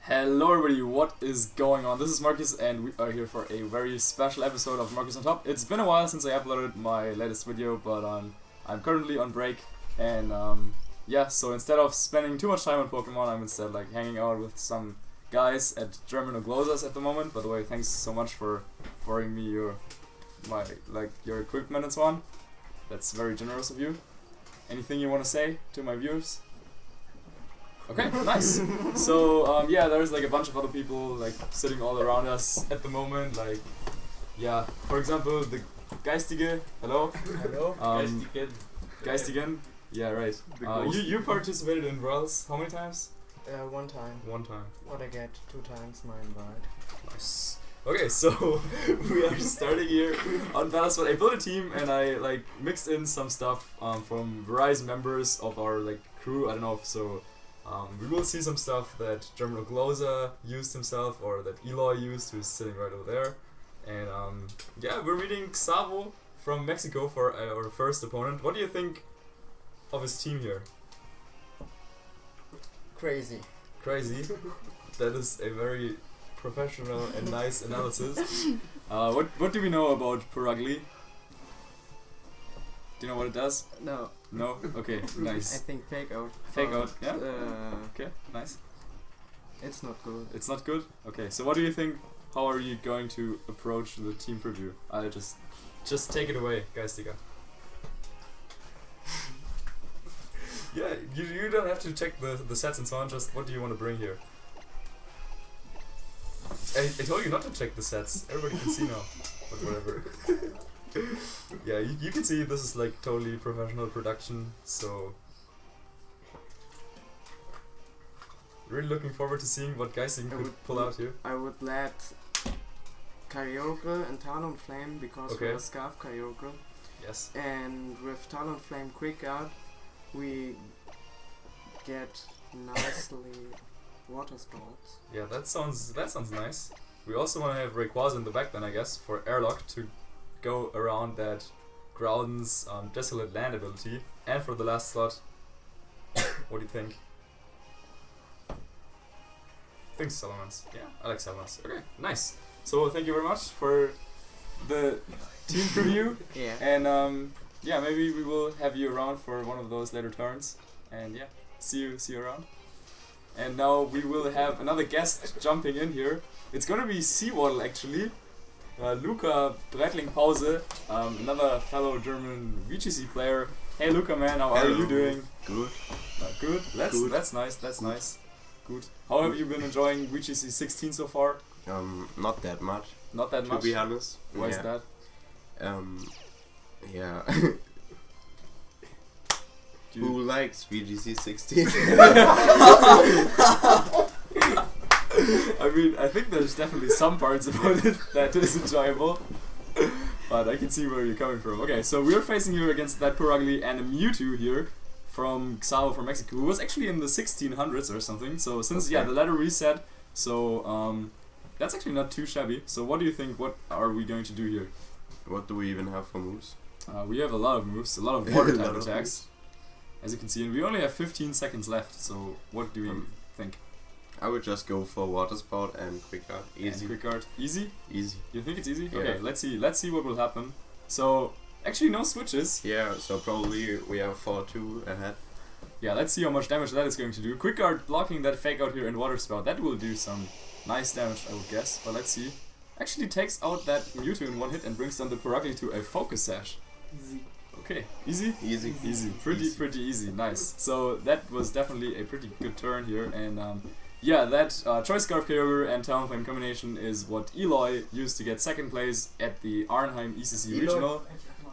Hello everybody, what is going on? This is Marcus and we are here for a very special episode of Marcus on Top. It's been a while since I uploaded my latest video, but I'm currently on break and yeah, so instead of spending too much time on Pokemon, I'm instead like hanging out with some guys at German Oglozas at the moment. By the way, thanks so much for borrowing me your equipment and so on. That's very generous of you. Anything you want to say to my viewers? Okay, nice. So yeah, there's like a bunch of other people like sitting all around us at the moment. Like, yeah, for example, the Geistige. Hello. Hello. Geistigen. Yeah, right. You participated in Worlds how many times? One time. One time. What I get 2 times my invite. Nice. Okay, so we are starting here on Balance. I built a team and I like mixed in some stuff from various members of our like crew. I don't know if so. We will see some stuff that German Ogloza used himself or that Eloy used, who's sitting right over there. And yeah, we're meeting Xavo from Mexico for our first opponent. What do you think of his team here? Crazy. Crazy. That is a very professional and nice analysis. What do we know about Purugly? Do you know what it does? No. No? Okay, I nice. think fake out. Fake out, yeah? Okay, nice. It's not good. It's not good? Okay, so what do you think? How are you going to approach the team preview? I'll just take it away, Geistiger. Yeah, you don't have to check the sets and so on, just what do you want to bring here? I told you not to check the sets, everybody can see now, but whatever. Yeah, you can see this is like totally professional production, so really looking forward to seeing what Geising could pull out here. I would let Kyogre and Talonflame because we're Scarf Kyogre. Yes. And with Talonflame Quick Guard, we get nicely Water Scalds. Yeah, that sounds nice. We also want to have Rayquaza in the back then, I guess, for Airlock to go around that Groudon's Desolate Land ability. And for the last slot, what do you think? I think Salamence. Yeah, I like Salamence. Okay, nice. So thank you very much for the team preview. Yeah. And yeah, maybe we will have you around for one of those later turns. And yeah, see you around. And now we will have another guest jumping in here. It's gonna be Seawaddle actually. Luca Breitling Pause, another fellow German VGC player. Hey Luca man, how are you doing? Good. Good? That's nice. Good. How have you been enjoying VGC 16 so far? Not that much. Not that much? To be honest. Why is that? Yeah. Who likes VGC 16? I mean, I think there's definitely some parts about it that is enjoyable, but I can see where you're coming from. Okay, so we're facing here against that Purugly and a Mewtwo here from Xavo from Mexico, who was actually in the 1600s or something. So since the ladder reset, so that's actually not too shabby. So what do you think? What are we going to do here? What do we even have for moves? We have a lot of moves, a lot of water type attacks, as you can see, and we only have 15 seconds left. So what do we think? I would just go for Water Spout and Quick Guard. Easy. And Quick Guard. Easy? Easy. You think it's easy? Yeah. Okay, let's see what will happen. So, actually no switches. Yeah, so probably we are 4-2 ahead. Yeah, let's see how much damage that is going to do. Quick Guard blocking that Fake Out here in Water Spout. That will do some nice damage, I would guess. But let's see. Actually takes out that Mewtwo in one hit and brings down the Purugly to a Focus Sash. Easy. Okay, easy? Easy. Pretty easy, nice. So that was definitely a pretty good turn here, and yeah, that Choice Scarf Kyogre and Talonflame combination is what Eloy used to get second place at the Arnheim ECC Regional.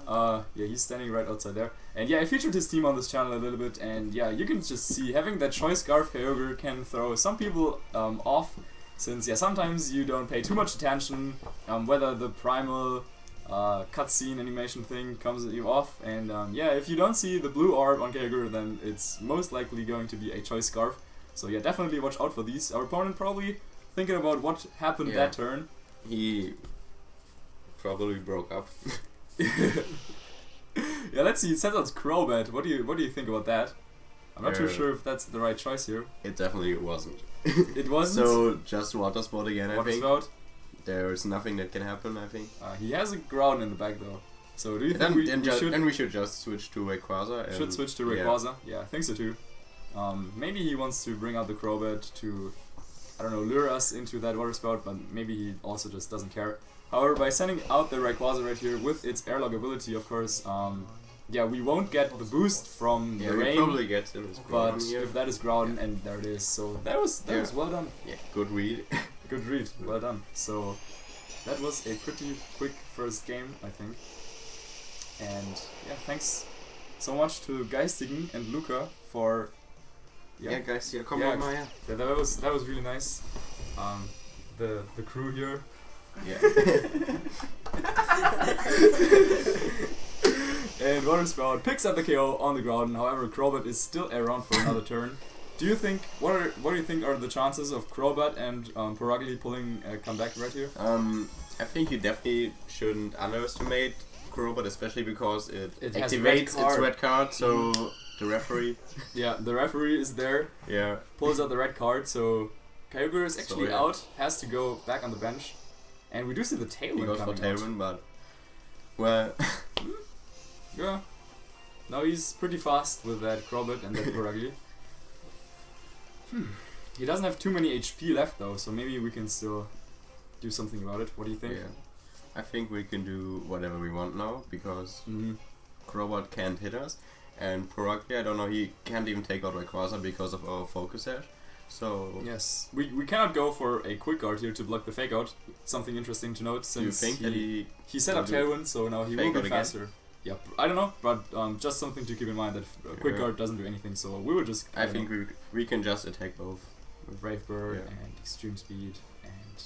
Yeah, he's standing right outside there. And yeah, I featured his team on this channel a little bit, and yeah, you can just see having that Choice Scarf Kyogre can throw some people off, since yeah, sometimes you don't pay too much attention whether the primal cutscene animation thing comes at you off, and yeah, if you don't see the blue orb on Kyogre, then it's most likely going to be a Choice Scarf. So yeah, definitely watch out for these. Our opponent probably thinking about what happened that turn. He probably broke up. Yeah, let's see. It says it's Crobat. What do you think about that? I'm not too sure if that's the right choice here. It definitely wasn't. It wasn't? So just water spout again, I Water think. spout? There's nothing that can happen, I think. He has a ground in the back though. So do you think we should just switch to Rayquaza? Should switch to Rayquaza? Yeah, I think so too. Maybe he wants to bring out the Crobat to, I don't know, lure us into that water spout, but maybe he also just doesn't care. However, by sending out the Rayquaza right here with its airlock ability, of course, yeah, we won't get the boost from the rain. Probably gets in his but if that is ground, and there it is, so that was well done. Yeah, good read. Good read, well done. So that was a pretty quick first game, I think. And yeah, thanks so much to Geistigen and Luca for guys, Come on, Maya. that was really nice. The crew here. Yeah. And Water Spout picks up the KO on the ground. However, Crobat is still around for another turn. Do you think what do you think are the chances of Crobat and Paragli pulling a comeback right here? I think you definitely shouldn't underestimate Crobat, especially because it activates its red card. So the referee. Yeah, the referee is there. Yeah. Pulls out the red card. So Kyogre is actually out. Has to go back on the bench. And we do see the Tailwind coming out. He goes for Tailwind, but well. Yeah. Now he's pretty fast with that Crobat and that Paragli. He doesn't have too many HP left though, so maybe we can still do something about it. What do you think? Yeah. I think we can do whatever we want now because Crobat can't hit us, and Paragli, I don't know, he can't even take out Rayquaza because of our Focus Sash. So yes, we cannot go for a Quick Guard here to block the Fake Out. Something interesting to note since you think that he set up Tailwind, so now he will be faster. Yeah, I don't know, but just something to keep in mind that Quick Guard doesn't do anything, so we will just... I think we can just attack both. With Brave Bird and Extreme Speed, and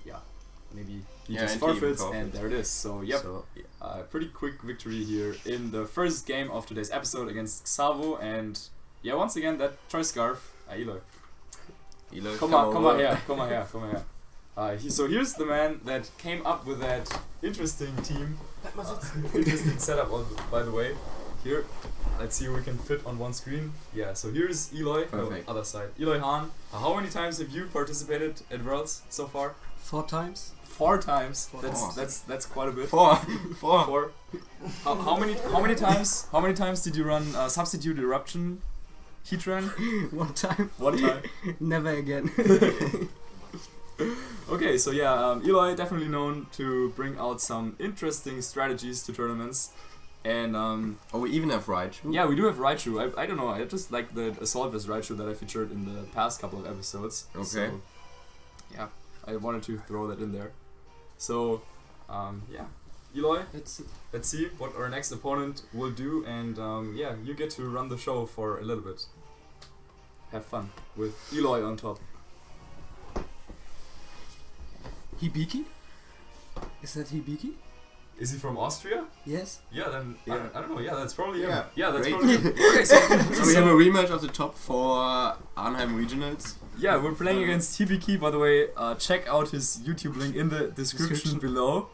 yeah, maybe he just forfeits, and there it is. So, yep, pretty quick victory here in the first game of today's episode against Xavo, and yeah, once again, that Choice Scarf, Eloy. Come on here. So here's the man that came up with that interesting team, interesting setup, by the way. Here, let's see if we can fit on one screen. Yeah, so here's Eloy, other side. Eloy Hahn, how many times have you participated at Worlds so far? 4 times. 4 times. That's quite a bit. 4. How many times did you run Substitute Eruption Heatran? 1 time. 1 time. Never again. Okay, so yeah, Eloy definitely known to bring out some interesting strategies to tournaments. And we even have Raichu. Yeah, we do have Raichu. I don't know, I just like the Assault Vest Raichu that I featured in the past couple of episodes. Okay. So, yeah, I wanted to throw that in there. So, yeah. Eloy, let's see what our next opponent will do, and yeah, you get to run the show for a little bit. Have fun with Eloy on top. Hibiki? Is that Hibiki? Is he from Austria? Yes. Yeah, then I don't know. Yeah, that's probably him. Yeah, yeah, that's great. probably him. Okay, so we have a rematch of the top 4 Arnhem Regionals. Yeah, we're playing against Hibiki, by the way. Check out his YouTube link in the description below.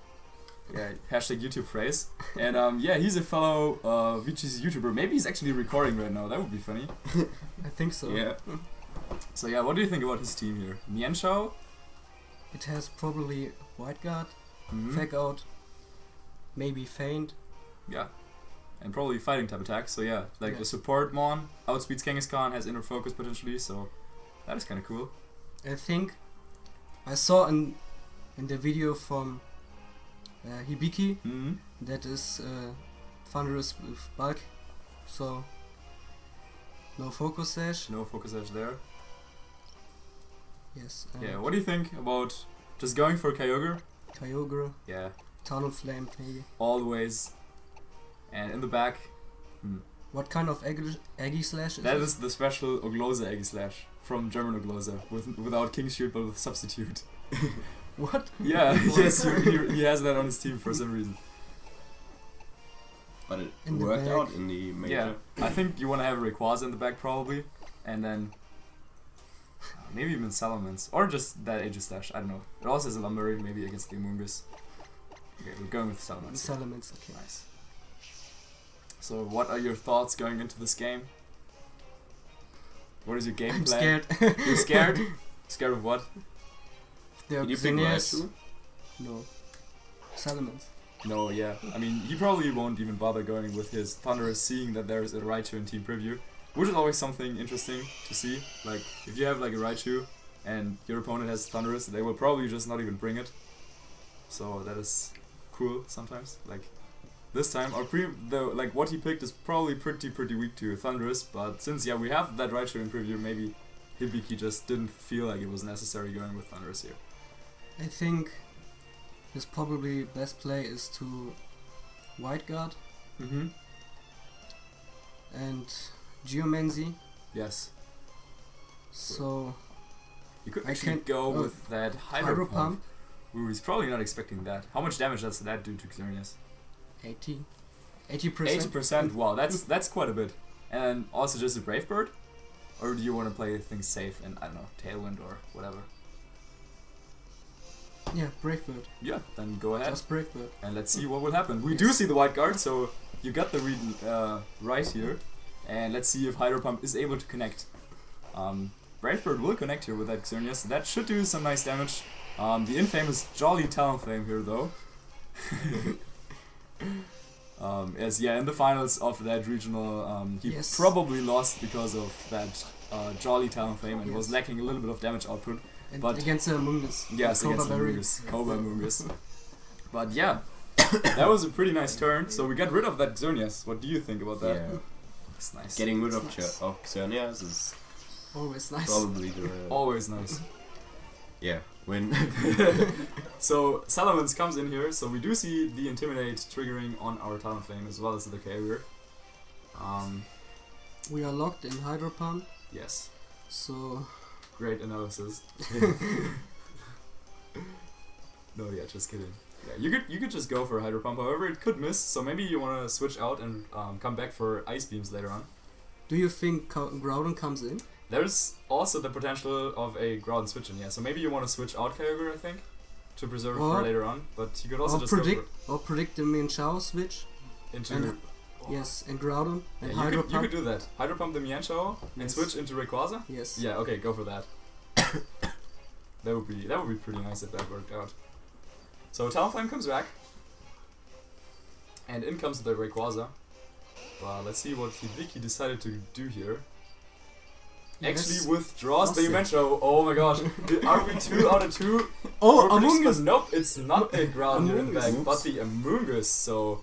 Yeah, hashtag YouTube phrase. And yeah, he's a fellow VGC YouTuber. Maybe he's actually recording right now. That would be funny. I think so. Yeah. So yeah, what do you think about his team here? Mienshao? It has probably White Guard, Fake Out, maybe Feint. Yeah. And probably fighting type attack. So yeah, like a support Mon outspeeds Kangaskhan, has inner focus potentially. So that is kind of cool. I think I saw in the video from Hibiki that is Thunderous with bulk, so no Focus Sash. No Focus Sash there. Yes. Yeah, what do you think about just going for Kyogre? Kyogre. Yeah. Talonflame maybe. Always. And in the back. What kind of Eggy Slash is that? That is the special Ogloza Eggy Slash from German Ogloza, without King Shield but with Substitute. What? Yeah, yes, he has that on his team for some reason. But it worked out in the major. Yeah, I think you want to have Rayquaza in the back probably, and then maybe even Salamence, or just that Aegislash, I don't know. It also has a Lumberry, maybe against the Amoonguss. Okay, we're going with Salamence. Salamence, okay. Nice. So what are your thoughts going into this game? What is your game I'm plan? scared. You're scared? Scared of what? There are Did you pick Xenias. Raichu? No. Salamence. No, yeah. I mean, he probably won't even bother going with his Thunderous, seeing that there is a Raichu in Team Preview, which is always something interesting to see. Like, if you have like a Raichu and your opponent has Thunderous, they will probably just not even bring it. So that is cool sometimes. Like, this time, like what he picked is probably pretty weak to Thunderous, but since we have that Raichu in Preview, maybe Hibiki just didn't feel like it was necessary going with Thunderous here. I think his probably best play is to White Guard Mm-hmm. and Geomancy. Yes. So You could I actually can't- go oh, with that Hydro Hydro Pump. Pump. Ooh, he's probably not expecting that. How much damage does that do to Xerneas? 80%. 80%. Wow, that's quite a bit. And also just a Brave Bird? Or do you want to play things safe and, I don't know, Tailwind or whatever? Yeah, Brave Bird. Yeah, then go ahead. Just Brave Bird. And let's see what will happen. We do see the White Guard, so you got the read right here. And let's see if Hydro Pump is able to connect. Brave Bird will connect here with that Xerneas. That should do some nice damage. The infamous Jolly Talonflame here, though. In the finals of that regional, he Yes. probably lost because of that Jolly Talonflame and Yes. was lacking a little bit of damage output. And But- against the Mungus. Yes, Cobra against the Berry. Mungus, Cobra Mungus. But yeah, that was a pretty nice turn. So we got rid of that Xerneas. What do you think about that? Yeah. It's nice. Getting rid Nice. of Xerneas is Always nice. probably the Always nice. win. So Salamence comes in here, so we do see the Intimidate triggering on our Talonflame as well as the carrier. We are locked in Hydro Pump, Yes, so great analysis. No, yeah, just kidding. Yeah, you could just go for a Hydro Pump, however it could miss, so maybe you want to switch out and come back for Ice Beams later on. do you think Groudon comes in? There's also the potential of a Groudon switch in, yeah, so maybe you want to switch out Kyogre, I think, to preserve it for Or- later on, but you could also Or just predict the Mienshao switch? go into... and- Yes, and Groudon and Yeah, Hydro you Pump. could do that. Hydro Pump the Mienshao and Yes. switch into Rayquaza? Yes. Yeah, okay, go for that. That would be pretty nice if that worked out. So Talonflame comes back. And in comes the Rayquaza. But let's see what Hibiki decided to do here. Yes. Actually withdraws the Awesome. Dimension. Oh my gosh. Are we 2 out of 2? Oh, Or predictions? Amoonguss! Nope, it's not a Groudon here in the back, Amoonguss. but the Amoonguss. So,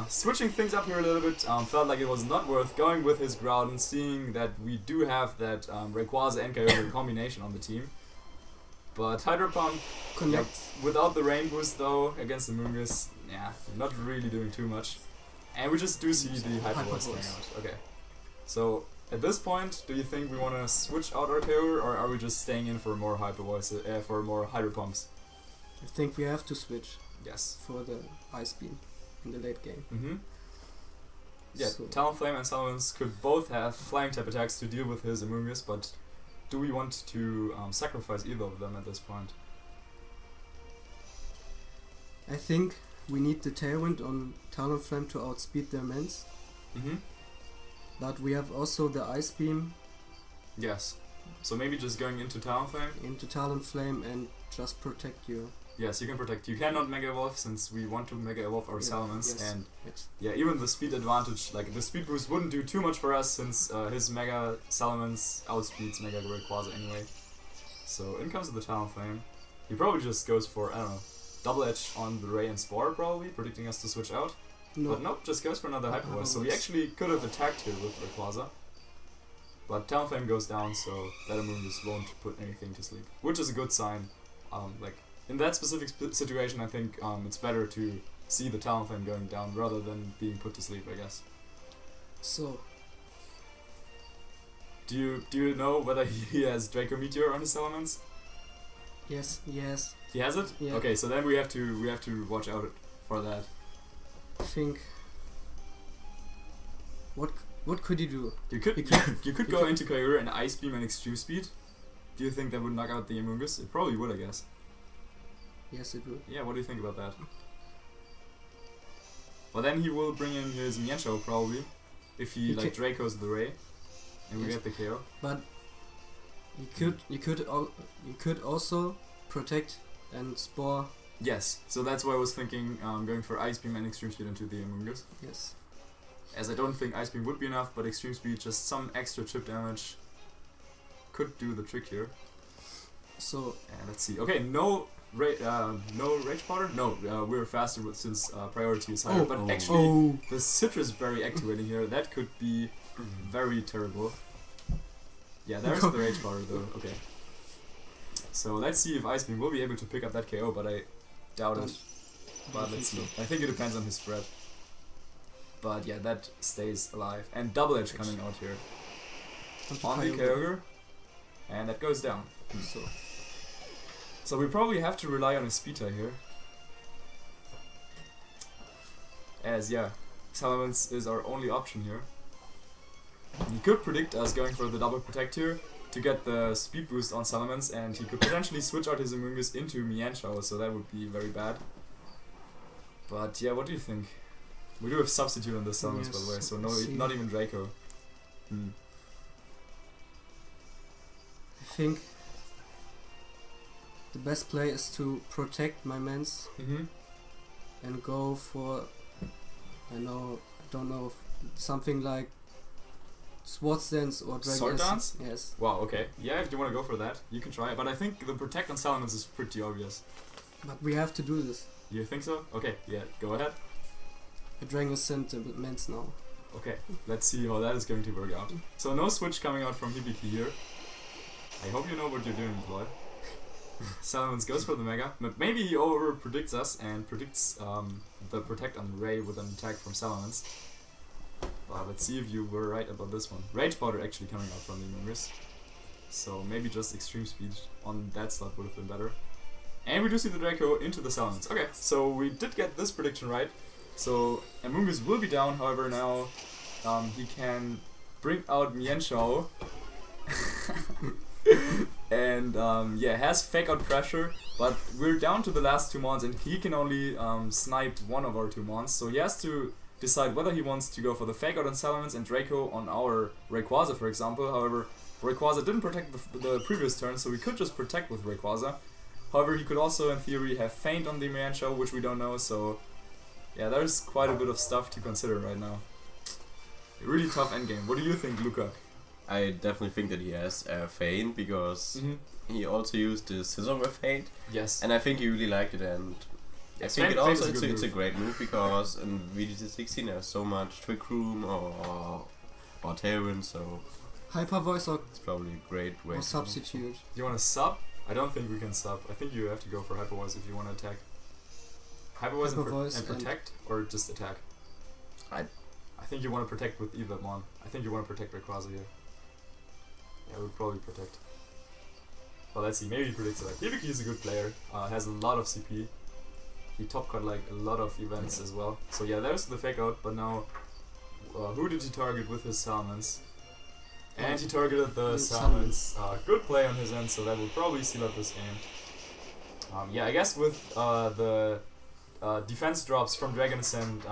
switching things up here a little bit, felt like it was not worth going with his Groudon, seeing that we do have that Rayquaza and Kyogre combination on the team. But Hydro Pump, Connect. without the Rain Boost though, against the Amoonguss, yeah, not really doing too much. And we just do see the Hyper Voice coming Voice. out. Okay. So, at this point, do you think we want to switch out our Kyogre, or are we just staying in for more Hyper Voice, for more Hydro Pumps? I think we have to switch Yes. for the Ice Beam in the late game. Mm-hmm. Yeah, So- Talonflame and Salamence could both have flying type attacks to deal with his Amoonguss, but do we want to sacrifice either of them at this point? I think we need the Tailwind on Talonflame to outspeed their Mans, Mm-hmm. but we have also the Ice Beam Yes. So maybe just going into Talonflame? into Talonflame and just protect you. Yes, you can protect. You cannot Mega Evolve since we want to Mega Evolve our Yeah, Salamence, yes. and Yes. yeah, even the speed advantage, like the speed boost wouldn't do too much for us since his Mega Salamence outspeeds Mega Rayquaza anyway. So in comes the Talonflame. He probably just goes for, I don't know, Double Edge on the Ray and Spore probably, predicting us to switch out. No. But nope, just goes for another Hyper Voice. So we Voice. actually could have attacked here with Rayquaza. But Talonflame goes down, so that Amoonguss won't put anything to sleep. Which is a good sign. Like, in that specific situation, I think it's better to see the Talonflame going down rather than being put to sleep, I guess. So, Do you know whether he has Draco Meteor on his Salamence? yes, yes. He has it? Yeah. Okay, so then we have to watch out for that. I think. What could he do? You could You could- you could go into Kyogre and Ice Beam and Extreme Speed. Do you think that would knock out the Amoonguss? It probably would, I guess. Yes, it would. Yeah, what do you think about that? Well, then he will bring in his Mienshao probably, if he He like Draco's the Ray. And we Yes. get the KO. But you could also protect and spore. Yes, so that's why I was thinking going for Ice Beam and Extreme Speed into the Amoonguss. Yes. As I don't think Ice Beam would be enough, but Extreme Speed, just some extra chip damage could do the trick here. So And let's see. Okay, no Rage Powder? No, we're faster since priority is higher. But actually, the Citrus Berry activating here, that could be very terrible. Yeah, there's the Rage Powder though. Okay. So let's see if Ice Beam will be able to pick up that KO, but I doubt it. But let's see. I think it depends on his spread. But yeah, that stays alive. And Double Edge coming out here on the Kyogre. And that goes down. So we probably have to rely on a speed tie here. As yeah, Salamence is our only option here. He could predict us going for the double protect here to get the speed boost on Salamence, and he could potentially switch out his Amoonguss into Mienshao, so that would be very bad. But yeah, what do you think? We do have substitute on this Salamence, by the way, so no, not even Draco. I think the best play is to protect my Mance and go for, I don't know, something like Swords Dance or Dragon Sword Dance? Yes. Wow, okay. Yeah, if you want to go for that, you can try it. But I think the protect on Salamence is pretty obvious. But we have to do this. You think so? Okay, yeah, go ahead. A Dragon sent the Mance now. Okay, let's see how that is going to work out. So no switch coming out from Hibiki here. I hope you know what you're doing, boy. Salamence goes for the Mega, but maybe he over predicts us and predicts the protect on Ray with an attack from Salamence. But let's see if you were right about this one. Rage Powder actually coming out from the Amoonguss. So maybe just Extreme Speed on that slot would have been better. And we do see the Draco into the Salamence. Okay, so we did get this prediction right. So Amoonguss will be down, however now he can bring out Mienshao. And yeah, has Fake Out Pressure, but we're down to the last two mons and he can only snipe one of our two mons, so he has to decide whether he wants to go for the Fake Out on Salamence and Draco on our Rayquaza, for example. However, Rayquaza didn't protect the previous turn, so we could just protect with Rayquaza. However, he could also, in theory, have Feint on the Mienshao, which we don't know, so yeah, there's quite a bit of stuff to consider right now. A really tough endgame. What do you think, Luca? I definitely think that he has Feint because he also used the Scissor with Feint. Yes. And I think he really liked it, and I think it also it's a great move because in VGC 16 there's so much Trick Room or Tailwind, so Hyper Voice or it's probably a great way. Or substitute. Do you want to sub? I don't think we can sub. I think you have to go for Hyper Voice if you want to attack. Hyper Voice and protect, or just attack? I think you want to protect with either one. I think you want to protect Rayquaza here. Yeah, we'll probably protect. Well, let's see. Maybe he predicts it. Hibiki is a good player. Has a lot of CP. He top cut like a lot of events as well. So yeah, there's the Fake Out. But now, who did he target with his Salamence? And he targeted the Salamence. Good play on his end, so that will probably seal up this game. Yeah, I guess with the defense drops from Dragon Ascent,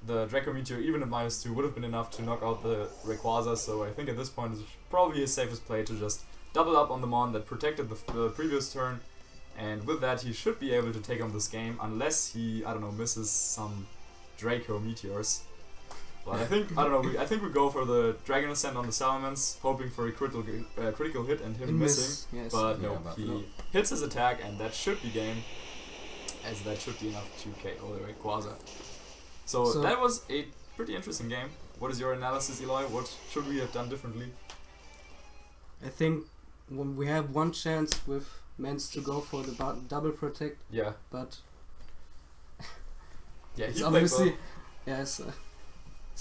the Draco Meteor, even at -2, would have been enough to knock out the Rayquaza, so I think at this point it's probably his safest play to just double up on the Mon that protected the previous turn, and with that he should be able to take on this game, unless he, I don't know, misses some Draco Meteors. But I think we go for the Dragon Ascent on the Salamence, hoping for a critical hit and him missing, yes. but no, he hits his attack and that should be game. As that should be enough to KO the Rayquaza. So that was a pretty interesting game. What is your analysis, Eloy? What should we have done differently? I think we have one chance with Mance to go for the double protect. Yeah. But yeah, it's obviously it's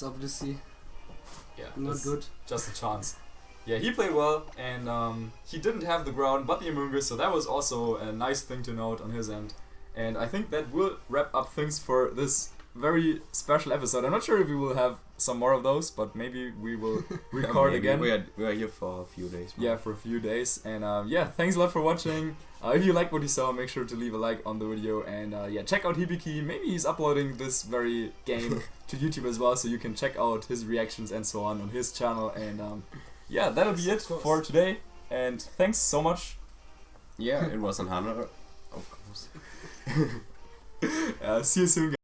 obviously not good. Just a chance. Yeah, he played well, and he didn't have the ground, but the Amoonguss, so that was also a nice thing to note on his end. And I think that will wrap up things for this very special episode. I'm not sure if we will have some more of those, but maybe we will record again. We are here for a few days. Yeah, for a few days. And yeah, thanks a lot for watching. If you liked what you saw, make sure to leave a like on the video. And yeah, check out Hibiki. Maybe he's uploading this very game to YouTube as well, so you can check out his reactions and so on his channel. And yeah, that'll be it Of course. for today. And thanks so much. Yeah, it was an honor, of course. See you soon, guys.